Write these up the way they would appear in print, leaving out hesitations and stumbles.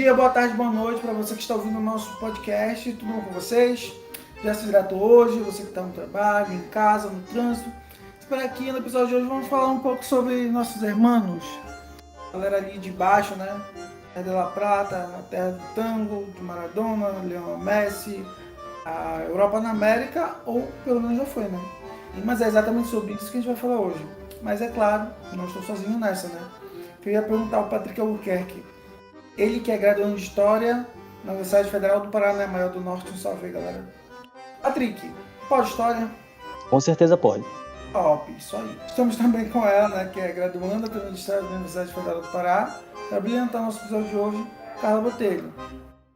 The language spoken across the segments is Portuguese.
dia, boa tarde, boa noite para você que está ouvindo o nosso podcast. Tudo bom com vocês? Já se hidratou hoje? Você que está no trabalho, em casa, no trânsito? Espero aqui no episódio de hoje vamos falar um pouco sobre nossos irmãos. A galera ali de baixo, né? Terra de La Plata, a terra do tango, de Maradona, Lionel Messi, a Europa na América, ou pelo menos já foi, né? Mas é exatamente sobre isso que a gente vai falar hoje. Mas é claro, não estou sozinho nessa, né? Eu ia perguntar ao Patrick Albuquerque. Ele que é graduando de História na Universidade Federal do Paraná, maior do Norte. Um salve aí, galera. Patrick, pode História? Com certeza pode. Top, isso aí. Estamos também com ela, né, que é graduanda também de História da Universidade Federal do Pará. Para brilhantar nosso episódio de hoje, Carla Botelho.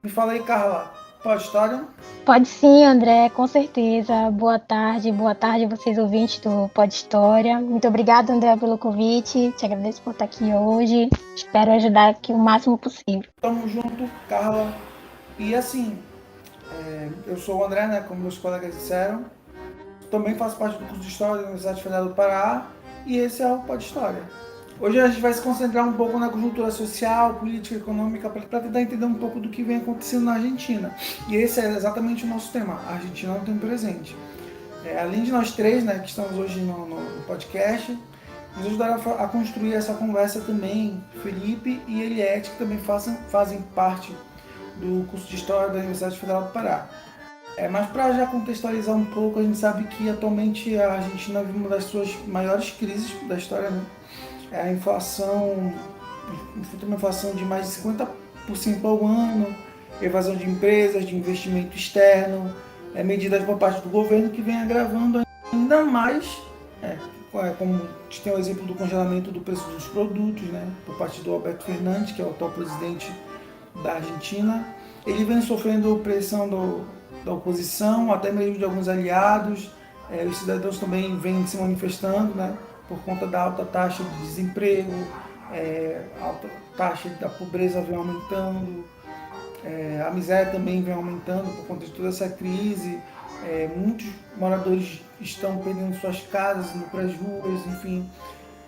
Me fala aí, Carla, pode História? Pode sim, André, com certeza. Boa tarde vocês ouvintes do Pode História. Muito obrigada, André, pelo convite. Te agradeço por estar aqui hoje. Espero ajudar aqui o máximo possível. Tamo junto, Carla. E assim, eu sou o André, né, como meus colegas disseram. Também faço parte do curso de História da Universidade Federal do Pará. E esse é o Pode História. Hoje a gente vai se concentrar um pouco na conjuntura social, política, econômica, para tentar entender um pouco do que vem acontecendo na Argentina. E esse é exatamente o nosso tema, a Argentina no tempo presente. Além de nós três, né, que estamos hoje no podcast, nos ajudaram a construir essa conversa também Felipe e Eliette, que também fazem parte do curso de História da Universidade Federal do Pará. Mas para já contextualizar um pouco, a gente sabe que atualmente a Argentina vive uma das suas maiores crises da história, né? A inflação, uma inflação de mais de 50% ao ano, evasão de empresas, de investimento externo, medidas por parte do governo que vem agravando ainda mais, como a gente tem o exemplo do congelamento do preço dos produtos, né, por parte do Alberto Fernandes, que é o atual presidente da Argentina. Ele vem sofrendo pressão da oposição, até mesmo de alguns aliados. Os cidadãos também vêm se manifestando, né, por conta da alta taxa de desemprego, alta taxa da pobreza vem aumentando, a miséria também vem aumentando por conta de toda essa crise. Muitos moradores estão perdendo suas casas, indo para as ruas, enfim.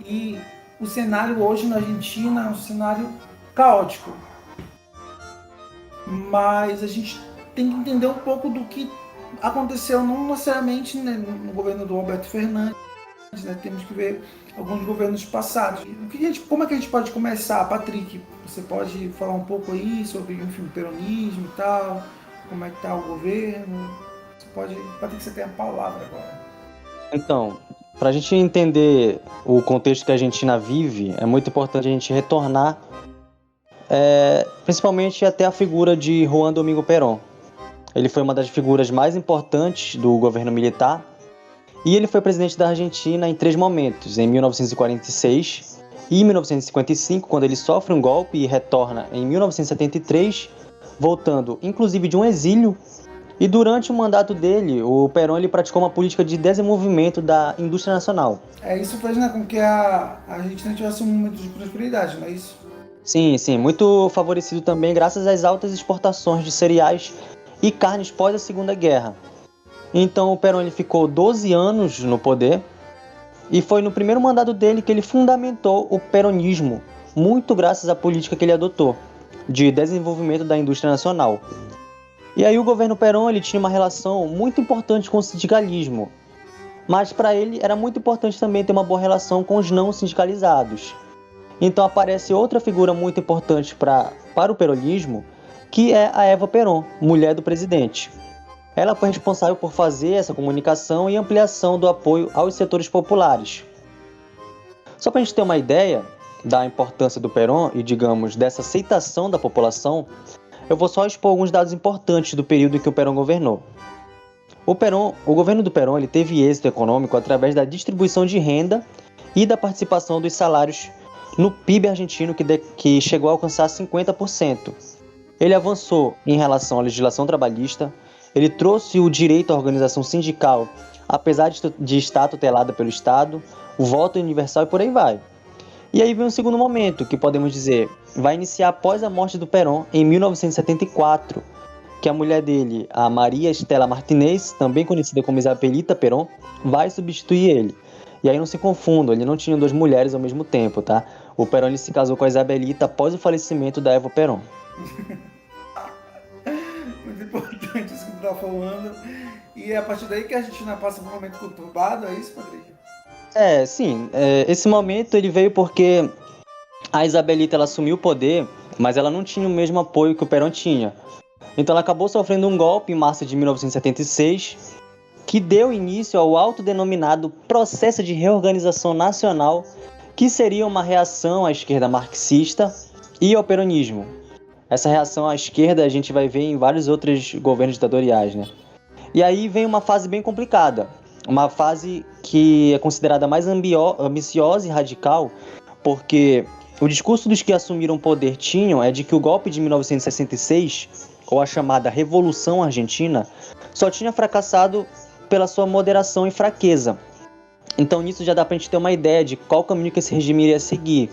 E o cenário hoje na Argentina é um cenário caótico. Mas a gente tem que entender um pouco do que aconteceu, não necessariamente, né, no governo do Alberto Fernandes. Né, temos que ver alguns governos passados. Como é que a gente pode começar? Patrick, você pode falar um pouco aí sobre, enfim, o peronismo e tal, como é que está o governo? Patrick, você tem a palavra agora. Então, para a gente entender o contexto que a Argentina vive, é muito importante a gente retornar, principalmente até a figura de Juan Domingo Perón. Ele foi uma das figuras mais importantes do governo militar. E ele foi presidente da Argentina em 3 momentos, em 1946 e em 1955, quando ele sofre um golpe e retorna em 1973, voltando inclusive de um exílio. E durante o mandato dele, o Perón ele praticou uma política de desenvolvimento da indústria nacional. Isso fez, né, com que a Argentina tivesse um momento de prosperidade, não é isso? Sim, muito favorecido também graças às altas exportações de cereais e carnes pós a Segunda Guerra. Então o Perón ele ficou 12 anos no poder e foi no primeiro mandato dele que ele fundamentou o peronismo, muito graças à política que ele adotou, de desenvolvimento da indústria nacional. E aí o governo Perón ele tinha uma relação muito importante com o sindicalismo, mas para ele era muito importante também ter uma boa relação com os não sindicalizados. Então aparece outra figura muito importante para o peronismo, que é a Eva Perón, mulher do presidente. Ela foi responsável por fazer essa comunicação e ampliação do apoio aos setores populares. Só para a gente ter uma ideia da importância do Perón e, digamos, dessa aceitação da população, eu vou só expor alguns dados importantes do período em que o Perón governou. O governo do Perón ele teve êxito econômico através da distribuição de renda e da participação dos salários no PIB argentino, que chegou a alcançar 50%. Ele avançou em relação à legislação trabalhista. Ele trouxe o direito à organização sindical, apesar de estar tutelada pelo Estado, o voto universal e por aí vai. E aí vem um segundo momento, que podemos dizer, vai iniciar após a morte do Perón, em 1974, que a mulher dele, a Maria Estela Martinez, também conhecida como Isabelita Perón, vai substituir ele. E aí não se confundam, ele não tinha 2 mulheres ao mesmo tempo, tá? O Perón ele se casou com a Isabelita após o falecimento da Eva Perón. Muito importante isso que tu tá falando. E é a partir daí que a Argentina passa por um momento conturbado, é isso, Patrícia? Sim. Esse momento ele veio porque a Isabelita ela assumiu o poder, mas ela não tinha o mesmo apoio que o Perón tinha. Então ela acabou sofrendo um golpe em março de 1976, que deu início ao autodenominado Processo de Reorganização Nacional, que seria uma reação à esquerda marxista e ao peronismo. Essa reação à esquerda a gente vai ver em vários outros governos ditatoriais, né? E aí vem uma fase bem complicada, uma fase que é considerada mais ambiciosa e radical, porque o discurso dos que assumiram o poder tinham é de que o golpe de 1966, ou a chamada Revolução Argentina, só tinha fracassado pela sua moderação e fraqueza. Então nisso já dá pra gente ter uma ideia de qual caminho que esse regime iria seguir.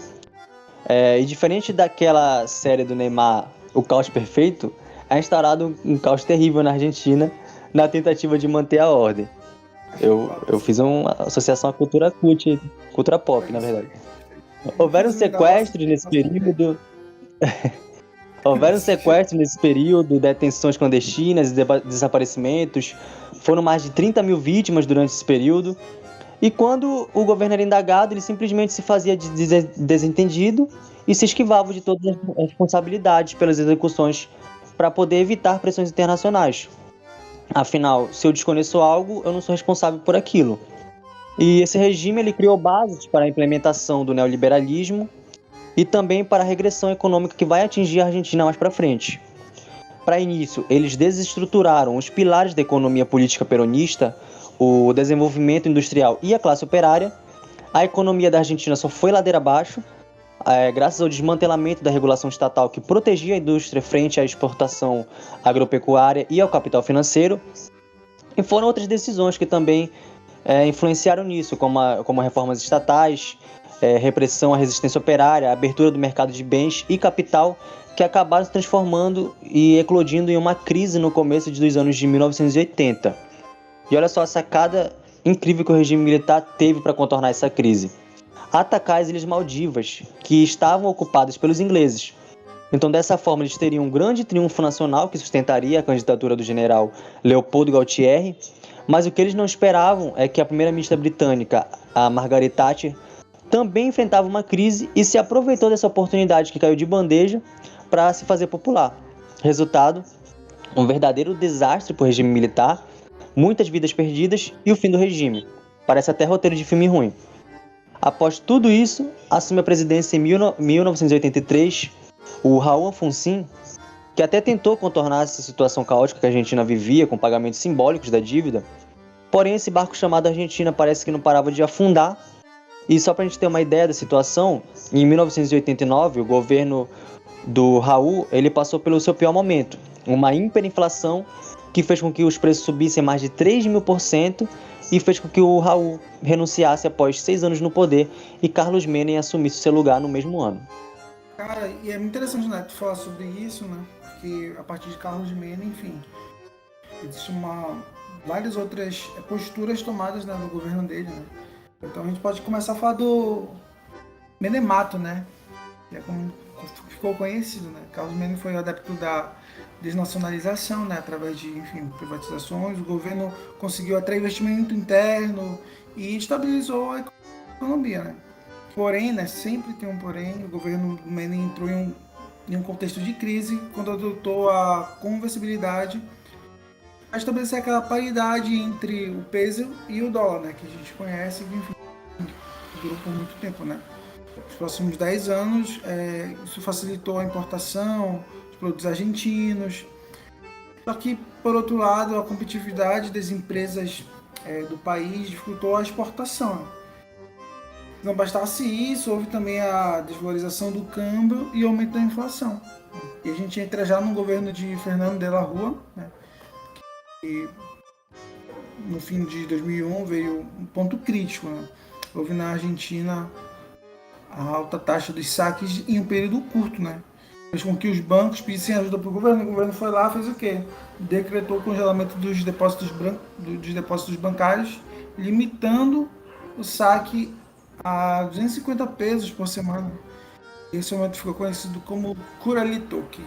E diferente daquela série do Neymar, O Caos Perfeito, é instaurado um caos terrível na Argentina na tentativa de manter a ordem. Eu fiz uma associação à cultura cult, cultura pop, na verdade. Houveram sequestros nesse período, detenções clandestinas e desaparecimentos. Foram mais de 30 mil vítimas durante esse período. E quando o governo era indagado, ele simplesmente se fazia de desentendido e se esquivava de todas as responsabilidades pelas execuções para poder evitar pressões internacionais. Afinal, se eu desconheço algo, eu não sou responsável por aquilo. E esse regime ele criou bases para a implementação do neoliberalismo e também para a regressão econômica que vai atingir a Argentina mais para frente. Para início, eles desestruturaram os pilares da economia política peronista, o desenvolvimento industrial e a classe operária. A economia da Argentina só foi ladeira abaixo, graças ao desmantelamento da regulação estatal que protegia a indústria frente à exportação agropecuária e ao capital financeiro. E foram outras decisões que também influenciaram nisso, como reformas estatais, repressão à resistência operária, abertura do mercado de bens e capital, que acabaram se transformando e eclodindo em uma crise no começo dos anos de 1980. E olha só a sacada incrível que o regime militar teve para contornar essa crise: atacar as Ilhas Maldivas, que estavam ocupadas pelos ingleses. Então, dessa forma, eles teriam um grande triunfo nacional que sustentaria a candidatura do general Leopoldo Galtieri, mas o que eles não esperavam é que a primeira-ministra britânica, a Margaret Thatcher, também enfrentava uma crise e se aproveitou dessa oportunidade que caiu de bandeja para se fazer popular. Resultado, um verdadeiro desastre para o regime militar, muitas vidas perdidas e o fim do regime. Parece até roteiro de filme ruim. Após tudo isso, assume a presidência em 1983 o Raul Alfonsín, que até tentou contornar essa situação caótica que a Argentina vivia com pagamentos simbólicos da dívida. Porém, esse barco chamado Argentina parece que não parava de afundar. E só para a gente ter uma ideia da situação, em 1989, o governo do Raul ele passou pelo seu pior momento, uma hiperinflação que fez com que os preços subissem mais de 3.000% e fez com que o Raul renunciasse após 6 anos no poder e Carlos Menem assumisse seu lugar no mesmo ano. Cara, e é muito interessante, né, tu falar sobre isso, né, porque a partir de Carlos Menem, enfim, existem várias outras posturas tomadas, né, no governo dele, né. Então a gente pode começar a falar do Menemato, né, que é como ficou conhecido, né. Carlos Menem foi adepto da desnacionalização, né, através de, enfim, privatizações. O governo conseguiu atrair investimento interno e estabilizou a economia, né. Porém, né, sempre tem um porém, o governo Menem entrou em um contexto de crise quando adotou a conversibilidade a estabelecer aquela paridade entre o peso e o dólar, né, que a gente conhece, que enfim, durou por muito tempo, né. Nos próximos 10 anos, isso facilitou a importação de produtos argentinos. Só que, por outro lado, a competitividade das empresas do país dificultou a exportação. Não bastasse isso, houve também a desvalorização do câmbio e aumento da inflação. E a gente entra já no governo de Fernando de la Rúa, né, que no fim de 2001 veio um ponto crítico, né. Houve na Argentina a alta taxa dos saques em um período curto, né. Fez com que os bancos pedissem ajuda para o governo foi lá, fez o quê? Decretou o congelamento dos depósitos bancários, limitando o saque a 250 pesos por semana. Esse momento ficou conhecido como Curalitoque.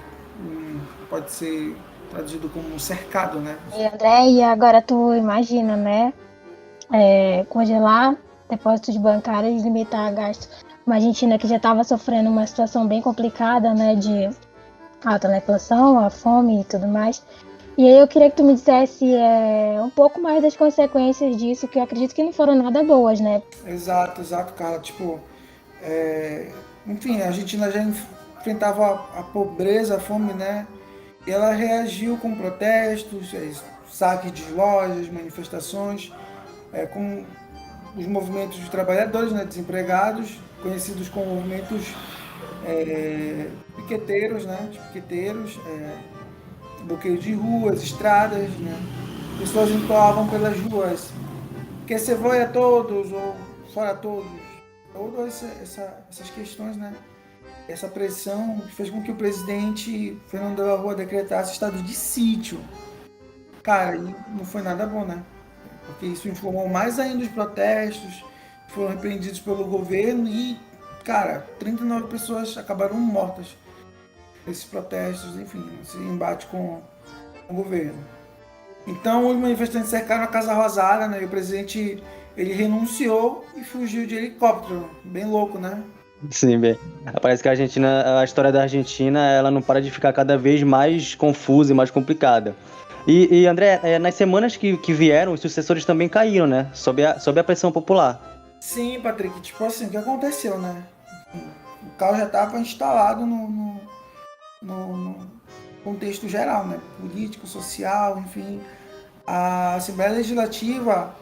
pode ser traduzido como um cercado, né? E André, e agora tu imagina, né? Congelar depósitos bancários e limitar gastos. Uma Argentina que já estava sofrendo uma situação bem complicada, né? De alta na inflação, a fome e tudo mais. E aí eu queria que tu me dissesse um pouco mais das consequências disso, que eu acredito que não foram nada boas, né? Exato, cara. Tipo, enfim, a Argentina já enfrentava a pobreza, a fome, né? E ela reagiu com protestos, saques de lojas, manifestações, com os movimentos de trabalhadores, né, desempregados, conhecidos como movimentos piqueteiros, né? Piqueteiros, bloqueio de ruas, estradas, né? Pessoas entoavam pelas ruas que se vai a todos ou fora todos. Todas essas questões, né? Essa pressão fez com que o presidente Fernando de la Rúa decretasse estado de sítio. Cara, e não foi nada bom, né? Porque isso inflamou mais ainda os protestos, foram repreendidos pelo governo e, cara, 39 pessoas acabaram mortas nesses protestos, enfim, esse embate com o governo. Então, os manifestantes cercaram a Casa Rosada, né? E o presidente, ele renunciou e fugiu de helicóptero. Bem louco, né? Sim, bem. Parece que a história da Argentina, ela não para de ficar cada vez mais confusa e mais complicada. E André, nas semanas que vieram, os sucessores também caíram, né? Sob a pressão popular. Sim, Patrick, tipo assim, o que aconteceu, né? O caos já estava instalado no contexto geral, né? Político, social, enfim. A Assembleia Legislativa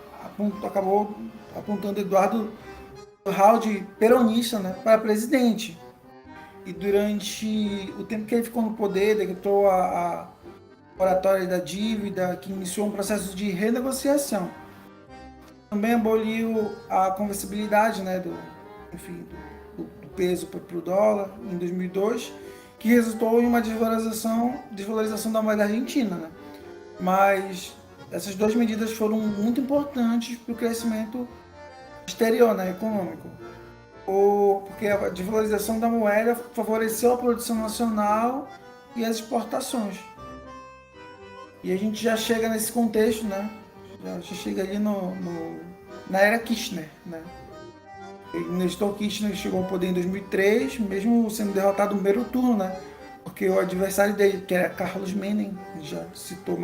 acabou apontando Eduardo Halde, peronista, né, para presidente. E durante o tempo que ele ficou no poder, decretou a oratória da dívida, que iniciou um processo de renegociação. Também aboliu a conversibilidade, né, do peso para o dólar em 2002, que resultou em uma desvalorização da moeda argentina. Né? Mas essas duas medidas foram muito importantes para o crescimento exterior, né, econômico. Porque a desvalorização da moeda favoreceu a produção nacional e as exportações. E a gente já chega nesse contexto, né? Já chega ali na era Kirchner, né? Nestor Kirchner chegou ao poder em 2003, mesmo sendo derrotado no primeiro turno, né? Porque o adversário dele, que era Carlos Menem, já citou,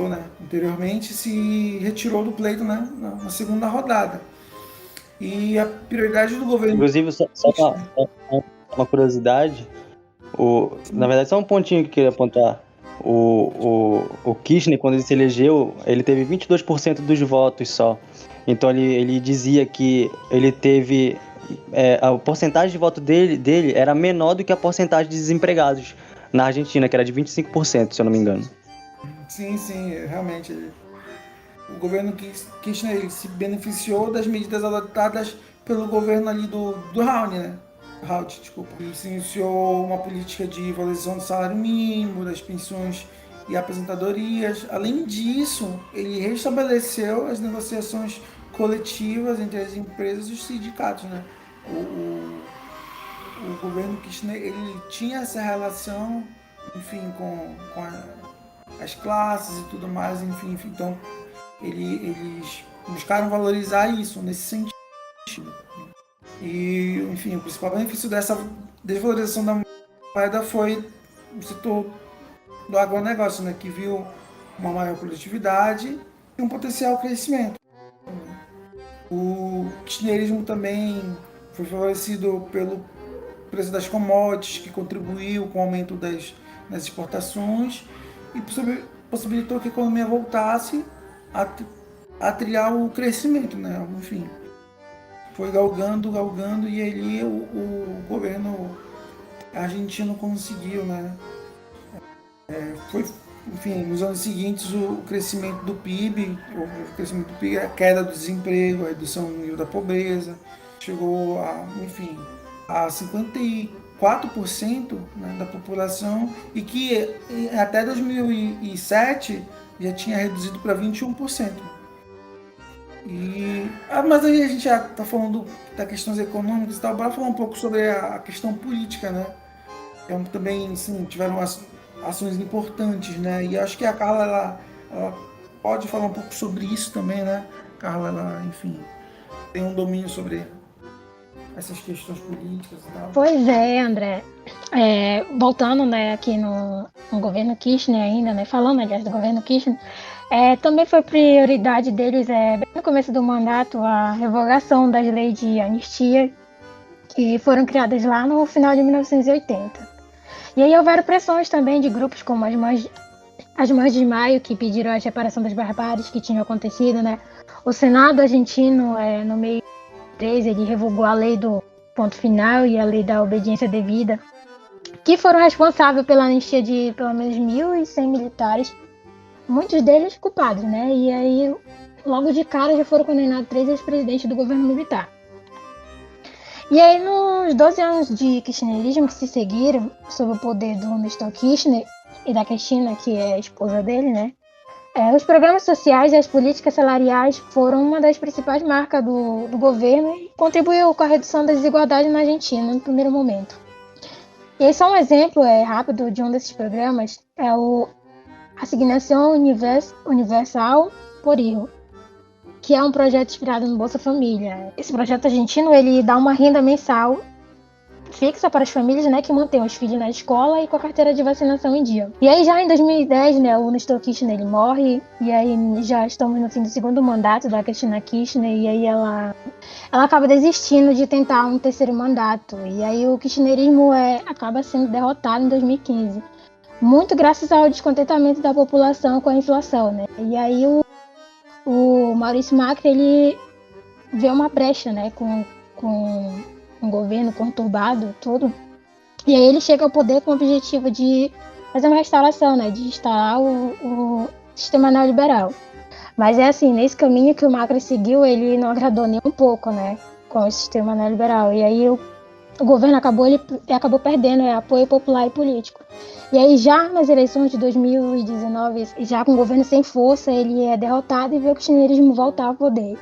né, anteriormente, se retirou do pleito, né, na segunda rodada. E a prioridade do governo... Inclusive, só uma curiosidade, na verdade, só um pontinho que eu queria apontar. O Kirchner, quando ele se elegeu, ele teve 22% dos votos só. Então ele dizia que ele teve... a porcentagem de voto dele era menor do que a porcentagem de desempregados na Argentina, que era de 25%, se eu não me engano. Sim, realmente. O governo Kirchner ele se beneficiou das medidas adotadas pelo governo ali do Raul, né? Raul, desculpa. Ele se iniciou uma política de valorização do salário mínimo, das pensões e aposentadorias. Além disso, ele restabeleceu as negociações coletivas entre as empresas e os sindicatos, né? O governo Kirchner ele tinha essa relação, enfim, com as classes e tudo mais, enfim. Então, eles buscaram valorizar isso nesse sentido. E, enfim, o principal benefício dessa desvalorização da moeda foi o setor do agronegócio, né, que viu uma maior produtividade e um potencial crescimento. O kirchnerismo também foi favorecido pelo preço das commodities, que contribuiu com o aumento das exportações e possibilitou que a economia voltasse a trilhar o crescimento, né? Enfim, foi galgando e ali o governo argentino conseguiu, né? Enfim, nos anos seguintes o crescimento do PIB, a queda do desemprego, a redução do nível da pobreza, chegou a 54%, né, da população, e que até 2007 já tinha reduzido para 21%. Mas aí a gente já está falando das questões econômicas e tal, bora falar um pouco sobre a questão política, né? Então também, assim, tiveram ações importantes, né? E acho que a Carla, ela pode falar um pouco sobre isso também, né? Carla, ela, enfim, tem um domínio sobre essas questões políticas e tal. Pois é, André. Voltando, né, aqui no governo Kirchner ainda, né, falando, aliás, do governo Kirchner, também foi prioridade deles, bem no começo do mandato, a revogação das leis de anistia, que foram criadas lá no final de 1980. E aí houveram pressões também de grupos como as Mães de Maio, que pediram a reparação das barbáries que tinham acontecido, né? O Senado argentino, no meio de 2013, ele revogou a lei do ponto final e a lei da obediência devida, que foram responsáveis pela anistia de pelo menos 1.100 militares, muitos deles culpados, né? E aí, logo de cara, já foram condenados 3 ex-presidentes do governo militar. E aí, nos 12 anos de kirchnerismo que se seguiram, sob o poder do Néstor Kirchner e da Cristina, que é a esposa dele, né? Os programas sociais e as políticas salariais foram uma das principais marcas do governo e contribuiu com a redução da desigualdade na Argentina, no primeiro momento. E aí, só um exemplo rápido de um desses programas é a Asignação Universal por Hijo, que é um projeto inspirado no Bolsa Família. Esse projeto argentino, ele dá uma renda mensal fixa para as famílias, né, que mantêm os filhos na escola e com a carteira de vacinação em dia. E aí já em 2010, né, o Néstor Kirchner ele morre, e aí já estamos no fim do segundo mandato da Cristina Kirchner, e aí ela acaba desistindo de tentar um terceiro mandato. E aí o kirchnerismo acaba sendo derrotado em 2015. Muito graças ao descontentamento da população com a inflação, né? E aí o Maurício Macri, ele vê uma brecha, né, com um governo conturbado, tudo. E aí ele chega ao poder com o objetivo de fazer uma restauração, né, de instalar o sistema neoliberal. Mas é assim, nesse caminho que o Macri seguiu, ele não agradou nem um pouco, né, com o sistema neoliberal. E aí o governo acabou perdendo apoio popular e político. E aí já nas eleições de 2019, já com o governo sem força, ele é derrotado e vê o kirchnerismo voltar ao poder.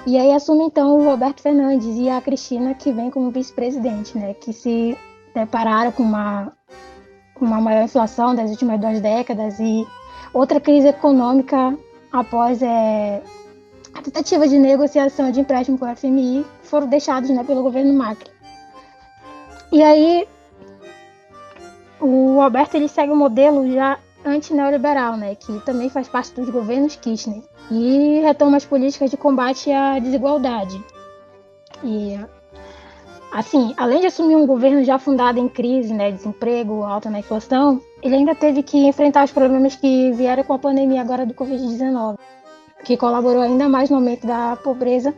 E aí assume então o Roberto Fernandes e a Cristina, que vem como vice-presidente, né, que se depararam com uma maior inflação das últimas 2 décadas e outra crise econômica após a tentativa de negociação de empréstimo com o FMI, foram deixados, né, pelo governo Macri. E aí o Roberto ele segue um modelo já anti-neoliberal, né, que também faz parte dos governos Kirchner, e retoma as políticas de combate à desigualdade. E, assim, além de assumir um governo já fundado em crise, né, desemprego, alta na inflação, ele ainda teve que enfrentar os problemas que vieram com a pandemia agora do Covid-19, que colaborou ainda mais no aumento da pobreza,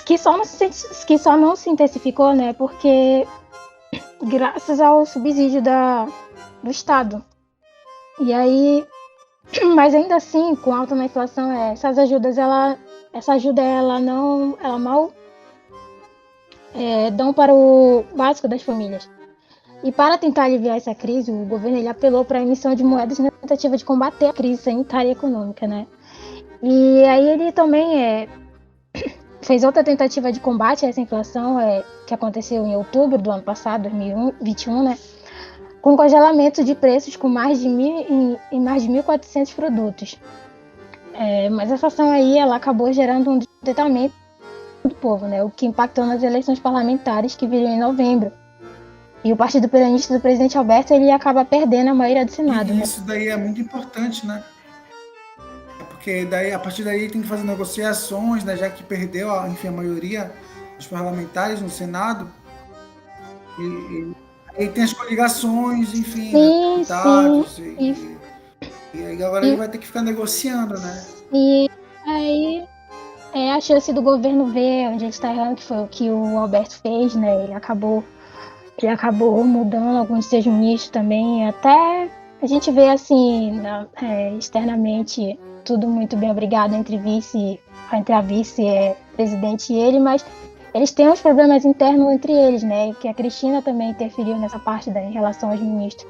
que só não se intensificou, né, porque graças ao subsídio do Estado. E aí, mas ainda assim, com alta na inflação, essa ajuda ela mal dão para o básico das famílias. E para tentar aliviar essa crise, o governo ele apelou para a emissão de moedas na tentativa de combater a crise sanitária e econômica, né? E aí ele também fez outra tentativa de combate a essa inflação, que aconteceu em outubro do ano passado, 2021, né? Com congelamento de preços com mais de 1.400 produtos. Mas essa ação aí, ela acabou gerando um descontentamento do povo, né? O que impactou nas eleições parlamentares que viriam em novembro. E o partido peronista do presidente Alberto, ele acaba perdendo a maioria do Senado. E isso daí é muito importante, né? Porque daí, a partir daí tem que fazer negociações, né? Já que perdeu a maioria dos parlamentares no Senado. E tem as coligações, enfim, sim, deputados, sim. E aí agora ele vai ter que ficar negociando, né? E aí a chance do governo ver onde ele está errando, que foi o que o Alberto fez, né? Ele acabou mudando alguns de seus ministros também. Até a gente vê assim, externamente, tudo muito bem obrigado entre a vice-presidente e ele, mas eles têm uns problemas internos entre eles, né? Que a Cristina também interferiu nessa parte em relação aos ministros.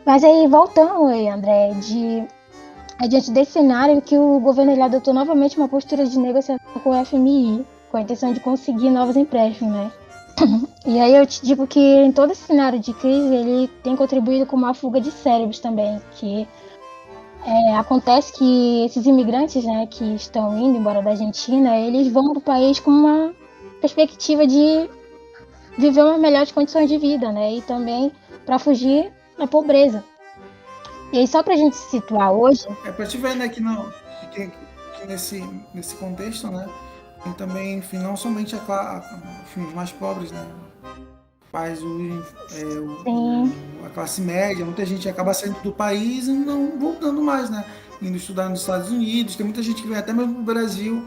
Mas aí, voltando, André, diante desse cenário que o governo ele adotou novamente uma postura de negociação com o FMI, com a intenção de conseguir novos empréstimos, né? E aí eu te digo que em todo esse cenário de crise, ele tem contribuído com uma fuga de cérebros também, que acontece que esses imigrantes, né, que estão indo embora da Argentina, eles vão para o país com uma perspectiva de viver umas melhores condições de vida, né, e também para fugir da pobreza. E aí, só para a gente se situar hoje, Para te ver, né, que nesse contexto, né, tem também, enfim, não somente enfim, os mais pobres, né, mas sim, a classe média, muita gente acaba saindo do país e não voltando mais, né, indo estudar nos Estados Unidos, tem muita gente que vem até mesmo do Brasil,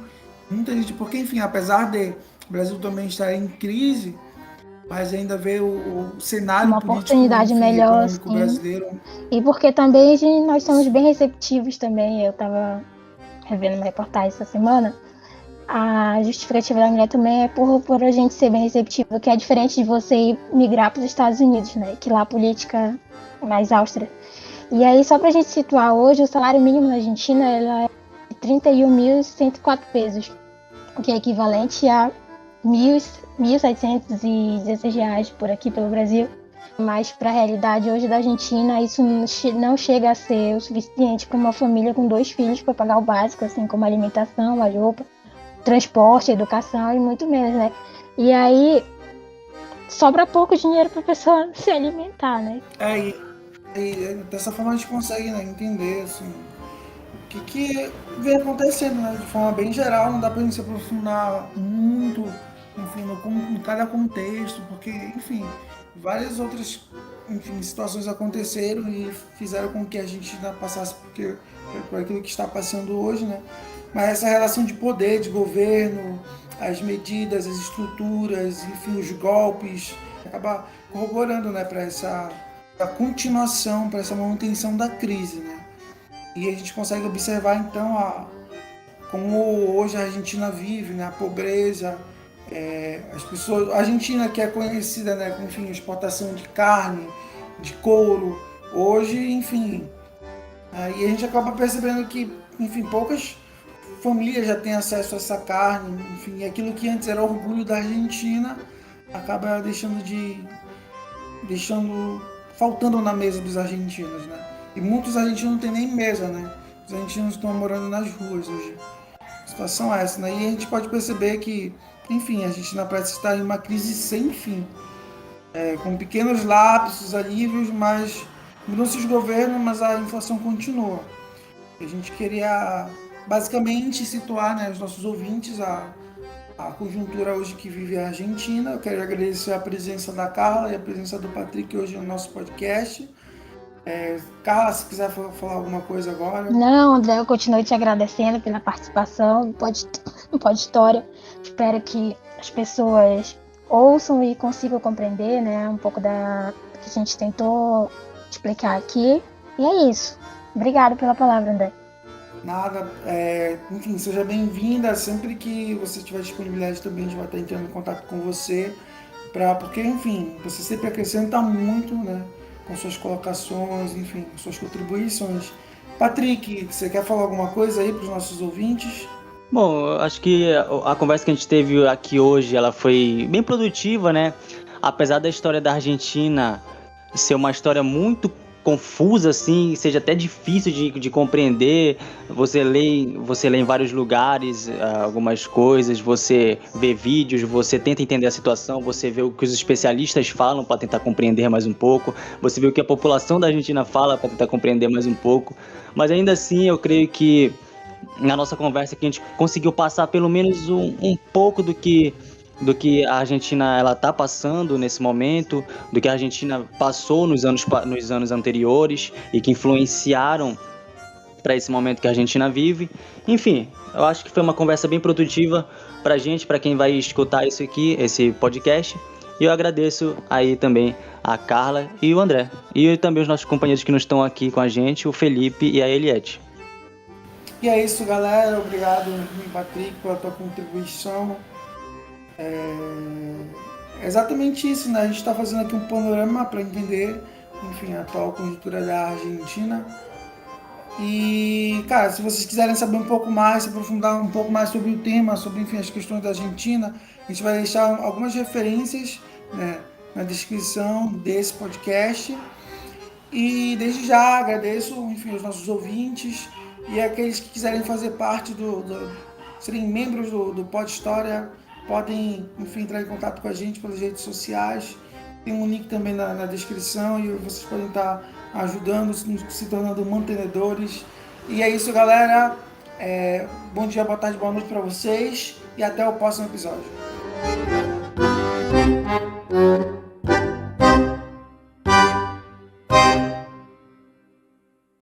muita gente, porque, enfim, apesar de o Brasil também estar em crise, mas ainda vê o cenário uma político, oportunidade enfim, melhor, econômico sim. brasileiro. E porque também nós somos bem receptivos também. Eu estava revendo uma reportagem essa semana. A justificativa da mulher também é por a gente ser bem receptivo, que é diferente de você ir migrar para os Estados Unidos, né? Que lá a política é mais austera. E aí, só para a gente situar hoje, o salário mínimo na Argentina ela é de 31.104 pesos, o que é equivalente a 1.716 reais por aqui pelo Brasil. Mas para a realidade hoje da Argentina, isso não chega a ser o suficiente para uma família com 2 filhos para pagar o básico, assim como a alimentação, a roupa, transporte, educação e muito menos, né? E aí sobra pouco dinheiro para a pessoa se alimentar, né? E dessa forma a gente consegue, né, entender assim, o que vem acontecendo, né, de forma bem geral, não dá pra gente se aprofundar muito, enfim, em cada contexto, porque, enfim, várias outras, enfim, situações aconteceram e fizeram com que a gente passasse por aquilo que está passando hoje, né? Mas essa relação de poder, de governo, as medidas, as estruturas, enfim, os golpes, acaba corroborando, né, para essa continuação, para essa manutenção da crise, né? E a gente consegue observar então como hoje a Argentina vive, né? A pobreza, as pessoas, a Argentina que é conhecida, né, com, enfim, exportação de carne, de couro, hoje, enfim, e a gente acaba percebendo que, enfim, poucas famílias já têm acesso a essa carne, enfim, aquilo que antes era orgulho da Argentina acaba deixando faltando na mesa dos argentinos, né? E muitos argentinos não têm nem mesa, né? Os argentinos estão morando nas ruas hoje. A situação é essa, né? E a gente pode perceber que, enfim, a Argentina parece estar em uma crise sem fim, com pequenos lapsos, alívios, mas mudam-se os governos, mas a inflação continua. A gente queria basicamente situar, né, os nossos ouvintes a conjuntura hoje que vive a Argentina. Eu quero agradecer a presença da Carla e a presença do Patrick hoje no nosso podcast. Carla, se quiser falar alguma coisa agora. Não, André, eu continuo te agradecendo pela participação no Pod História. Espero que as pessoas ouçam e consigam compreender, né, um pouco da que a gente tentou explicar aqui. E é isso. Obrigada pela palavra, André. Nada, enfim, seja bem-vinda. Sempre que você tiver disponibilidade também, a gente vai estar entrando em contato com você, porque, enfim, você sempre acrescenta muito, né, com suas colocações, enfim, com suas contribuições. Patrick, você quer falar alguma coisa aí para os nossos ouvintes? Bom, eu acho que a conversa que a gente teve aqui hoje, ela foi bem produtiva, né? Apesar da história da Argentina ser uma história muito confusa, assim, seja até difícil de compreender, você lê em vários lugares algumas coisas, você vê vídeos, você tenta entender a situação, você vê o que os especialistas falam para tentar compreender mais um pouco, você vê o que a população da Argentina fala para tentar compreender mais um pouco, mas ainda assim eu creio que na nossa conversa que a gente conseguiu passar pelo menos um pouco do que a Argentina ela está passando nesse momento, do que a Argentina passou nos anos anteriores e que influenciaram para esse momento que a Argentina vive. Enfim, eu acho que foi uma conversa bem produtiva para a gente, para quem vai escutar isso aqui, esse podcast. E eu agradeço aí também a Carla e o André. E também os nossos companheiros que não estão aqui com a gente, o Felipe e a Eliette. E é isso, galera. Obrigado, Patrick, pela tua contribuição. É exatamente isso, né? A gente está fazendo aqui um panorama para entender, enfim, a atual conjuntura da Argentina. E, cara, se vocês quiserem saber um pouco mais, se aprofundar um pouco mais sobre o tema, sobre, enfim, as questões da Argentina, a gente vai deixar algumas referências, né, na descrição desse podcast. E desde já agradeço, enfim, aos nossos ouvintes e aqueles que quiserem fazer parte serem membros do Pod História, podem, enfim, entrar em contato com a gente pelas redes sociais. Tem um link também na descrição e vocês podem estar ajudando, se tornando mantenedores. E é isso, galera. Bom dia, boa tarde, boa noite para vocês e até o próximo episódio.